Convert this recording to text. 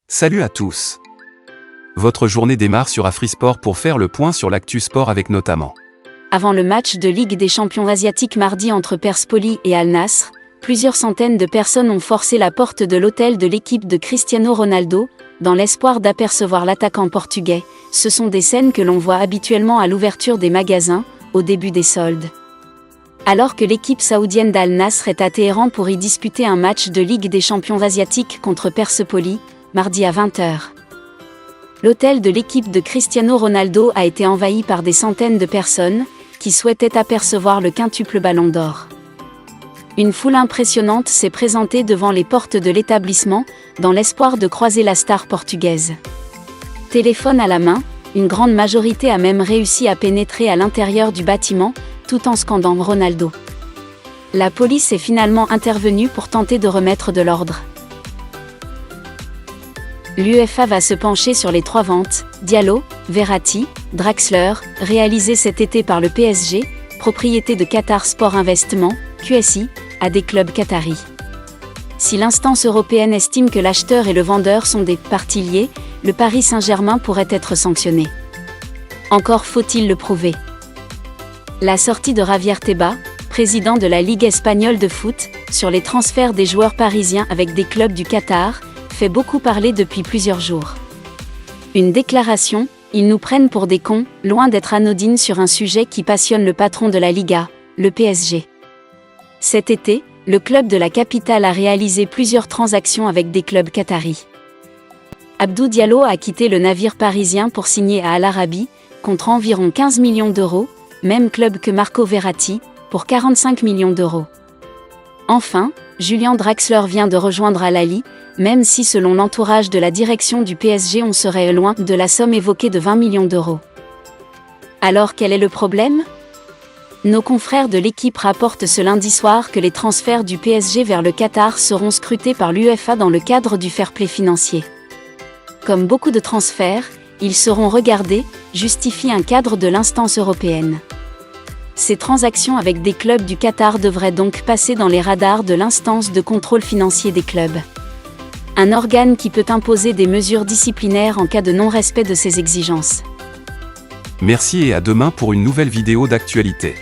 Salut à tous. Votre journée démarre sur Afrisport pour faire le point sur l'actu sport avec notamment. Avant le match de Ligue des champions asiatiques mardi entre Persepolis et Al Nassr, plusieurs centaines de personnes ont forcé la porte de l'hôtel de l'équipe de Cristiano Ronaldo, dans l'espoir d'apercevoir l'attaquant portugais. Ce sont des scènes que l'on voit habituellement à l'ouverture des magasins, au début des soldes. Alors que l'équipe saoudienne d'Al Nassr est à Téhéran pour y disputer un match de Ligue des champions asiatiques contre Persepolis, mardi à 20h. L'hôtel de l'équipe de Cristiano Ronaldo a été envahi par des centaines de personnes, qui souhaitaient apercevoir le quintuple ballon d'or. Une foule impressionnante s'est présentée devant les portes de l'établissement, dans l'espoir de croiser la star portugaise. Téléphone à la main, une grande majorité a même réussi à pénétrer à l'intérieur du bâtiment, tout en scandant Ronaldo. La police est finalement intervenue pour tenter de remettre de l'ordre. L'UEFA va se pencher sur les 3 ventes, Diallo, Verratti, Draxler, réalisées cet été par le PSG, propriété de Qatar Sport Investment, QSI, à des clubs qataris. Si l'instance européenne estime que l'acheteur et le vendeur sont des parties liées, le Paris Saint-Germain pourrait être sanctionné. Encore faut-il le prouver. La sortie de Javier Tebas, président de la Ligue espagnole de foot, sur les transferts des joueurs parisiens avec des clubs du Qatar, fait beaucoup parler depuis plusieurs jours. Une déclaration, ils nous prennent pour des cons, loin d'être anodine sur un sujet qui passionne le patron de la Liga, le PSG. Cet été, le club de la capitale a réalisé plusieurs transactions avec des clubs qataris. Abdou Diallo a quitté le navire parisien pour signer à Al Arabi, contre environ 15 millions d'euros, même club que Marco Verratti, pour 45 millions d'euros. Enfin, Julian Draxler vient de rejoindre Al Ahly, même si selon l'entourage de la direction du PSG on serait loin de la somme évoquée de 20 millions d'euros. Alors quel est le problème ? Nos confrères de l'équipe rapportent ce lundi soir que les transferts du PSG vers le Qatar seront scrutés par l'UEFA dans le cadre du fair play financier. Comme beaucoup de transferts, ils seront regardés, justifie un cadre de l'instance européenne. Ces transactions avec des clubs du Qatar devraient donc passer dans les radars de l'instance de contrôle financier des clubs. Un organe qui peut imposer des mesures disciplinaires en cas de non-respect de ces exigences. Merci et à demain pour une nouvelle vidéo d'actualité.